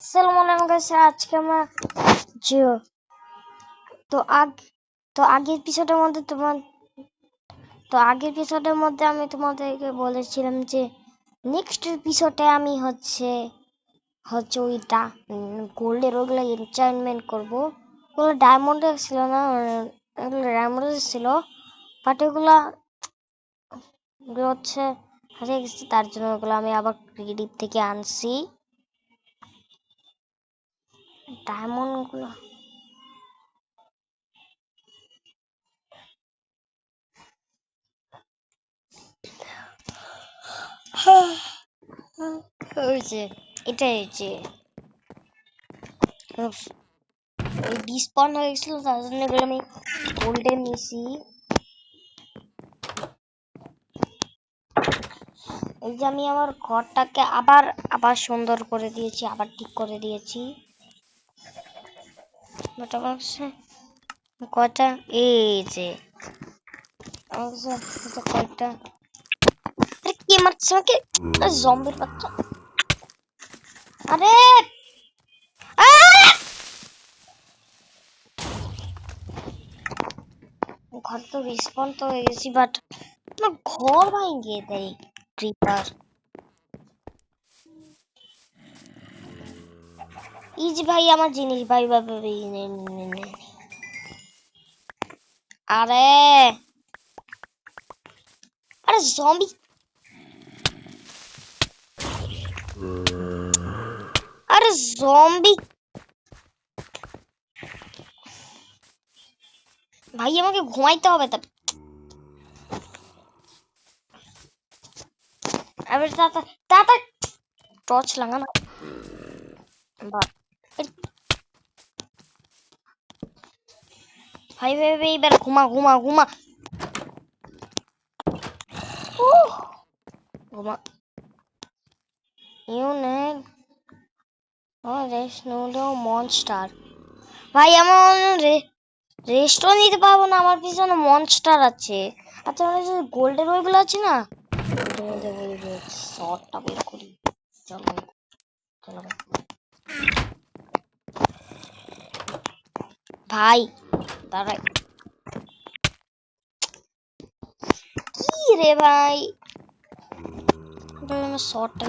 আসসালামু আলাইকুম গাইস, আজকে আমরা জিও তো আগ তো আগের এপিসোডের মধ্যে আমি তোমাদেরকে বলেছিলাম যে নেক্সট এপিসোডে আমি হচ্ছে ওইটা গোল্ডের ওগুলো এনচান্টমেন্ট করবো। ওগুলো ডায়মন্ডের ছিল না, ওগুলো ডায়মন্ডের ছিল, বাট ওগুলো হচ্ছে হারিয়ে গেছে। তার জন্য ওগুলো আমি আবার ক্রিয়েটিভ থেকে আনছি ডায়মন্ড গুলো। ওই যে এটাই যে ডিসপাউন হয়ে গেছিল, তার জন্য এগুলো আমি গোল্ডে নিয়েছি। এই যে আমি আমার ঘরটাকে আবার আবার সুন্দর করে দিয়েছি, আবার ঠিক করে দিয়েছি। কয়টা এই যে কয়েকটা কে মারছে আমাকে, জম্বির বাচ্চা। আরে ঘর তো রিসপন তো হয়ে গেছি, বাট আমার ঘর ভাঙিয়ে দেয় ক্রিপার। এই যে ভাই আমার জিনিস, ভাই ভাই ভাই, আরে আরে জম্বি, আরে জম্বি ভাই, আমাকে ঘুমাইতে হবে। তা আবার তাতা তাতা টর্চ লাগানো। ভাই ভাই ভাই, এবার ঘুমা ঘুমা ঘুমা ঘুমা। ইউনিট রেস্ট নিলেও মনস্টার। ভাই আমার রেস্টও নিতে পারবো না, আমার পিছনে মনস্টার আছে। আচ্ছা আমার যে গোল্ডের ওইগুলো আছে না, শর্টটা বের করি। চলো চলো ভাই, দাঁড়াই। কি রে ভাই, আমার শর্টটা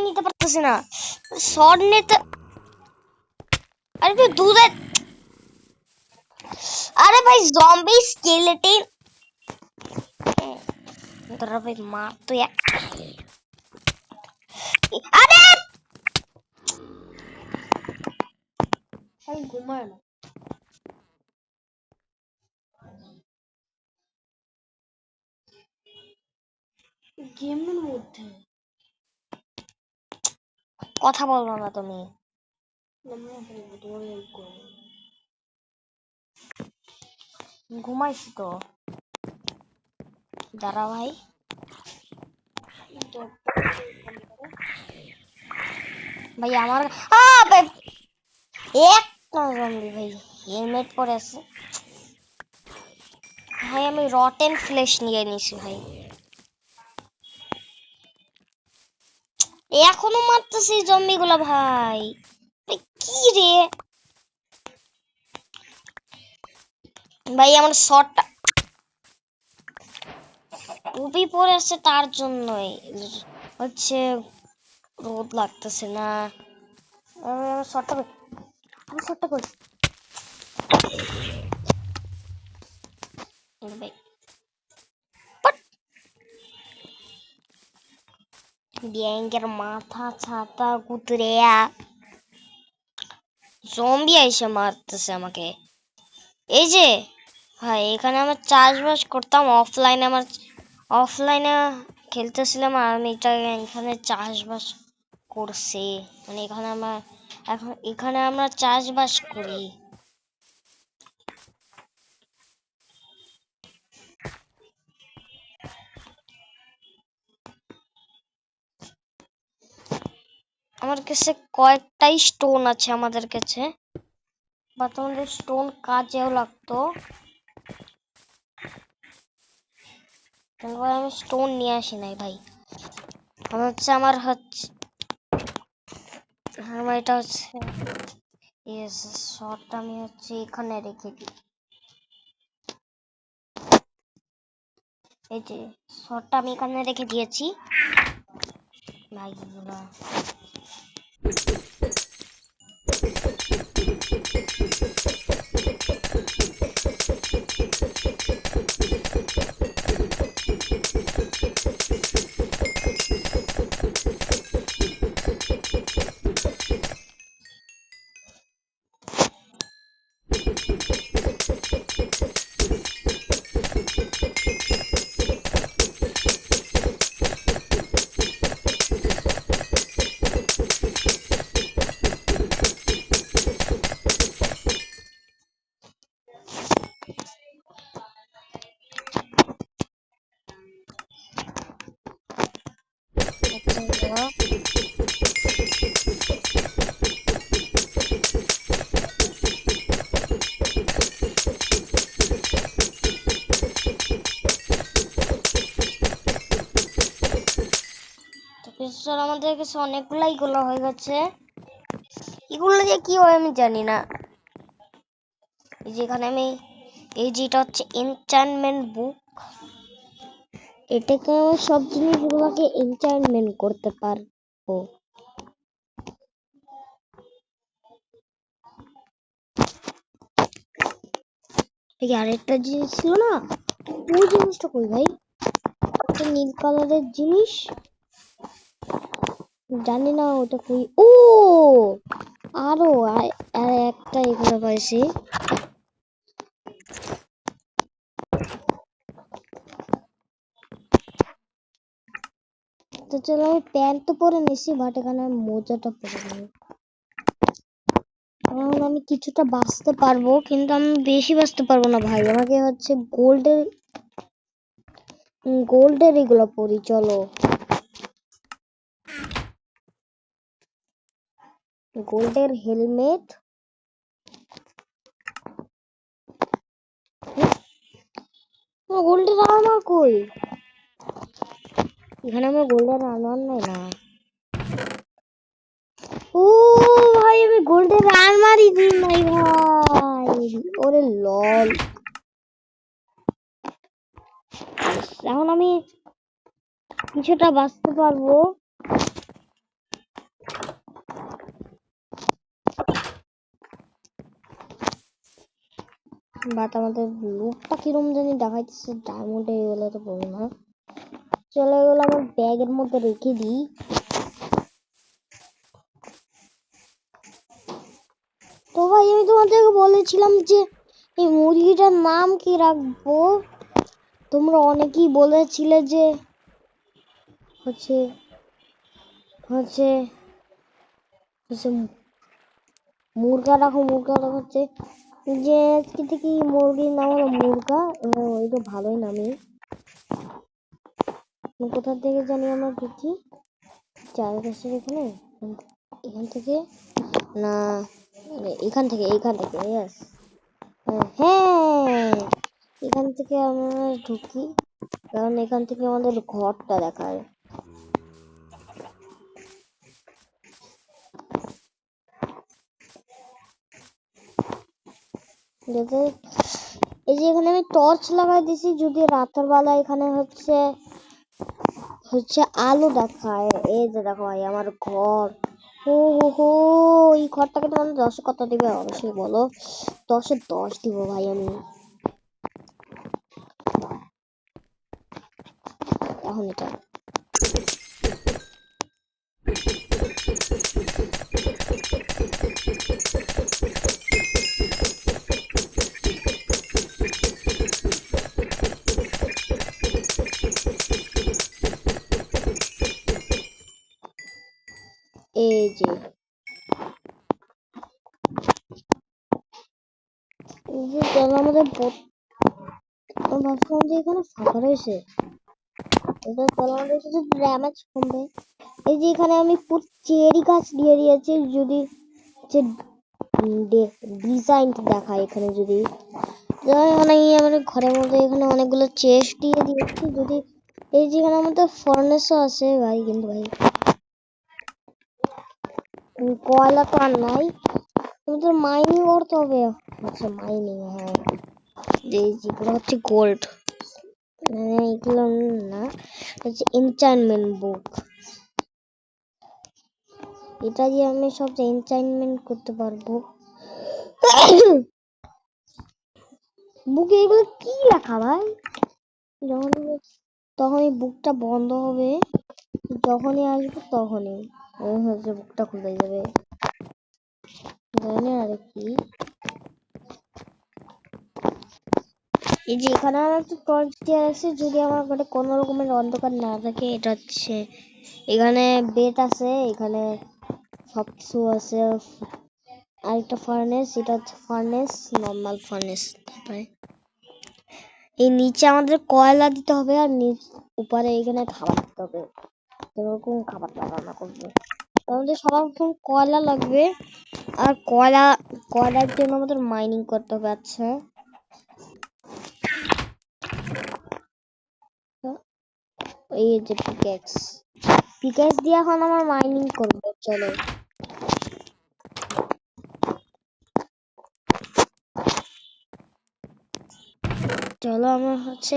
নিতে পারতেছি না। শর্ট নিতে, আরে ভাই দুধে, আরে ভাই জম্বি স্কেলেটন, তোরা ভাই মার তো এক। আরে ভাই ঘুমায় না গেমের মধ্যে, কথা বলবো না তুমি। ঘুমাইছি তো, দাঁড়া ভাই। ভাই আমার এক জম্বি ভাই হেলমেট পরে আছে। ভাই আমি রটেন ফ্লেশ নিয়ে নিছি ভাই, এখনো মারতেছি জম্বি গুলা ভাই। কি রে ভাই, আমার শটটা টুপি পরে আছে, তার জন্যই হচ্ছে রোদ লাগতেছে না। আমার শটটা কই ভাই, ব্যাঙের মাথা ছাতা কুতরিয়া জম্বি এসে মারতেছে আমাকে। এই যে ভাই, এখানে আমার চাষবাস করতাম অফলাইনে খেলতেছিলাম, আর আমি এখানে চাষবাস করছি। মানে এখানে আমরা চাষবাস করি। আমার কাছে কয়েকটাই স্টোন আছে আমাদের কাছে, বা তোমাদের স্টোন কাজেও লাগতো। আমি স্টোন নিয়ে আসি নাই ভাই, আমার হচ্ছে হ্যাঁ ভাই, এটা হচ্ছে ইয়েস, শর্টটা আমি হচ্ছে এখানে রেখে দিই। এই যে শর্টটা আমি এখানে রেখে দিয়েছি ভাই। পিস্তল আমাদের কাছে অনেকগুলাই গুলো হয়ে গেছে। এগুলো দিয়ে কি হয় আমি জানি না। এই যে এখানে আমি এই যেটা হচ্ছে এনচ্যান্টমেন্ট বুক, এটাকে আমি সব জিনিসগুলোকে এনচ্যান্টমেন্ট করতে পারবো। এই আরেকটা জিনিস ছিল না, ওই জিনিসটা কই ভাই? একটা নীল কালারের জিনিস, জানি না ওটা কই। ও আরো আর একটা এখানে পাইছি। তো চলো, আমি প্যান্ট তো পরে নিছি, বাট এখানে আমি মোজাটা পরে নিই। এখন আমি কিছুটা বাঁচতে পারবো, কিন্তু আমি বেশি বাঁচতে পারবো না ভাই। আমাকে হচ্ছে গোল্ডের এগুলো পরি। চলো, গোল্ডের হেলমেট। গোল্ডের আর্মার কই? এখানে আমার গোল্ডের আর্মার নাই না। ও ভাই, আমি গোল্ডের আর্মারই দিই নাই ভাই। ওরে লল। এখন আমি কিছুটা বাঁচতে পারবো। বাট আমাদের লুকটা কিরম জানি দেখাইতেছে, ডায়মন্ড এগুলো তো বলবো না। চলো, এগুলো আমার ব্যাগের মধ্যে রেখে দিই। তো ভাই, আমি তোমাদেরকে বলেছিলাম যে এই মুরগিটার নাম কি রাখবো। তোমরা অনেকেই বলেছিলে যে হচ্ছে হচ্ছে হচ্ছে মুরগা রাখো, হচ্ছে যে আজকে থেকে মুরগির নাম হলো মুরগা। ওই তো ভালোই নামই। কোথা থেকে জানি আমরা দেখি চারপাশের এখানে, এখান থেকে না, এখান থেকে ইয়েস। হ্যাঁ, এখান থেকে আমরা ঢুকি, কারণ এখান থেকে আমাদের ঘরটা দেখায়। যাতে এই যে এখানে আমি টর্চ লাগাই দিছি, যদি রাতের বেলা এখানে হচ্ছে আলো দেখায়। এই যে দেখো ভাই, আমার ঘর। হো হো হো, এই ঘরটাকে তোমাদের 10 কত দিবে অবশ্যই বলো। 10-এ 10 দিব ভাই আমি। এখন এটা এই যে আমাদের ভাবছিলাম যে এখানে ফাঁকা রয়েছে, এটা আমাদের শুধু ড্যামেজ কমবে। এই যে এখানে আমি চেরি গাছ দিয়ে দিয়েছি, যদি ডিজাইন দেখায় এখানে, যদি আমার ঘরের মধ্যে এখানে অনেকগুলো চেস্ট দিয়ে দিয়েছি। যদি এই যে এখানে আমাদের ফর্নেসও আছে ভাই, কিন্তু ভাই কয়লা তো আর নাই, আমাদের মাইনিং করতে হবে। আচ্ছা মাইনিং, হ্যাঁ যে যেগুলো হচ্ছে গোল্ড, এগুলো না, হচ্ছে এনচান্টমেন্ট বুক। এটা দিয়ে আমি সব এনচান্টমেন্ট করতে পারবো। বুকে এগুলো কি লেখা ভাই? যখন তখনই বুকটা বন্ধ হবে, যখনই আসবে তখনই হচ্ছে বুকটা খুলে যাবে। জানি আর কি। এই যে এখানে আমার একটা টর্চ দেওয়া আছে, যদি আমার ঘরে কোনো রকমের অন্ধকার না থাকে। এটা হচ্ছে এখানে বেড আছে, এখানে সবকিছু আছে। আর একটা ফার্নেস, এটা হচ্ছে ফার্নেস, নর্মাল ফার্নেস। এই নিচে আমাদের কয়লা দিতে হবে, আর উপরে এখানে খাবার দিতে হবে। এরকম খাবার রান্না করবো, আমাদের সবার কয়লা লাগবে। আর কয়লার জন্য আমাদের মাইনিং করতে হবে। আচ্ছা এই যে পিকেক্স দিয়ে এখন আমার মাইনিং করবো। চলো চলো আমার হচ্ছে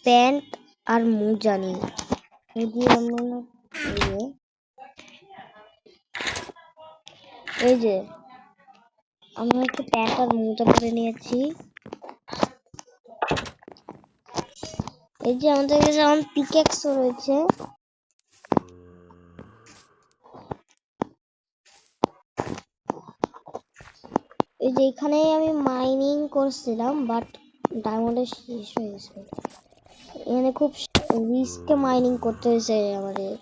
প্যান্ট আর মোজা নিই। এই যে আমি হচ্ছে প্যান্ট আর মোজা পরে নিয়েছি। এই যে আমাদের কাছে এখন পিকেক্স রয়েছে। এই যে এখানেই আমি মাইনিং করছিলাম, বাট ডায়মন্ডের শেষ হয়ে গেছে। এখানে খুব রিস্কে মাইনিং করতে হয়েছে আমাদের।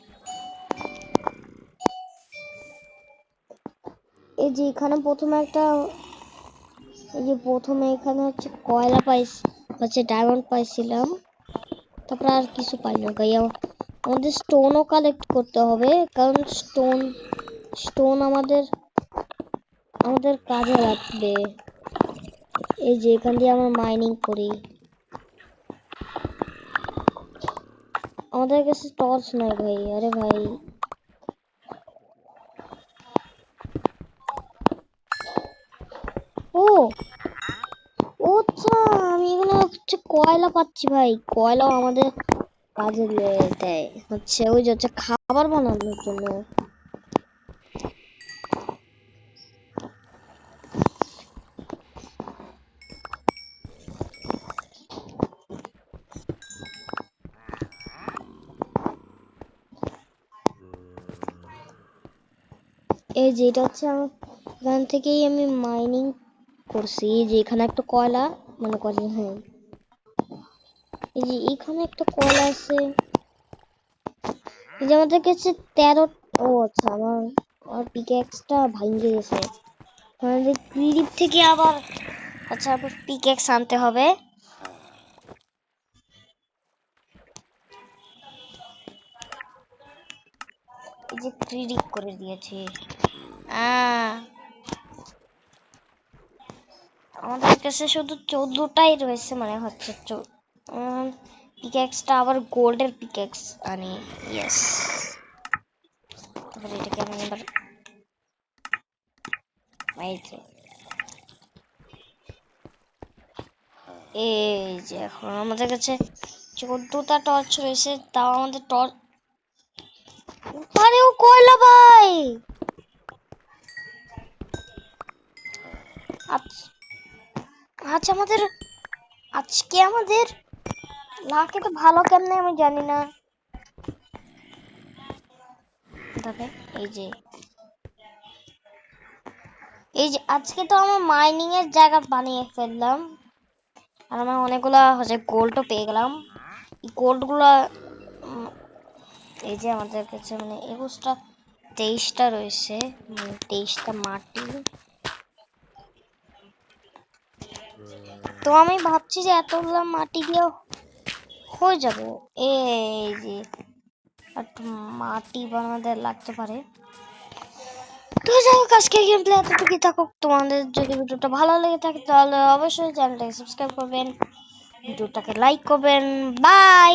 এই যে এখানে প্রথমে এখানে হচ্ছে কয়লা পাইছি, হচ্ছে ডায়মন্ড পাইছিলাম। তারপর আর কিছু পাই না গাইয়া। আমাদের স্টোনও কালেক্ট করতে হবে, কারণ স্টোন আমাদের কাজে লাগবে। এই যে এখান দিয়ে আমরা মাইনিং করি। আমাদের কাছে টর্চ নাই ভাই। আরে ভাই ও ও আচ্ছা, আমি এখানে হচ্ছে কয়লা পাচ্ছি ভাই। কয়লাও আমাদের কাজে দেয়, হচ্ছে ওই যে হচ্ছে খাবার বানানোর জন্য। এই যে এটা হচ্ছে আমার এখান থেকেই আমি মাইনিং করছি। এই যে এখানে একটা কয়লা, মনে করেন, হ্যাঁ এই যে এখানে একটা কয়লা আছে। এই যে আমাদের কাছে 13। ও আচ্ছা, আমার পিকেক্সটা ভাঙে গেছে। আমাদের ক্রিপ থেকে আবার পিকেক্স আনতে হবে। এই যে ক্রিপ করে দিয়েছি। আমাদের কাছে শুধু 14টাই রয়েছে, মানে হচ্ছে পিকেক্সটা আবার গোল্ডের পিকেক্স আনি। ইয়েস, তারপরে এটাকে আমি এবার এই যে এখন আমাদের কাছে 14টা টর্চ রয়েছে, তাও আমাদের টর্চ। আরে ও কয়লা ভাই। আচ্ছা আজকে আমাদের লাকে তো ভালো কেমনে আমি জানি না। তবে এই যে আজকে তো আমার মাইনিং এর জায়গা বানিয়ে ফেললাম, আর আমরা অনেকগুলা হচ্ছে গোল্ডও পেয়ে গেলাম। এই গোল্ড গুলা এই যে আমাদের কাছে মানে 23টা রয়েছে, 23টা মাটি। তো আমি ভাবছি যে এতগুলা মাটি দিয়ে হয়ে যাবে। এই যে একটু মাটি বানাতে লাগতে পারে। তো যাই হোক, আজকে গেম প্লে এতটুকুই থাকুক। তোমাদের যদি ভিডিওটা ভালো লেগে থাকে তাহলে অবশ্যই চ্যানেলটাকে সাবস্ক্রাইব করবেন, ভিডিওটাকে লাইক করবেন। বাই।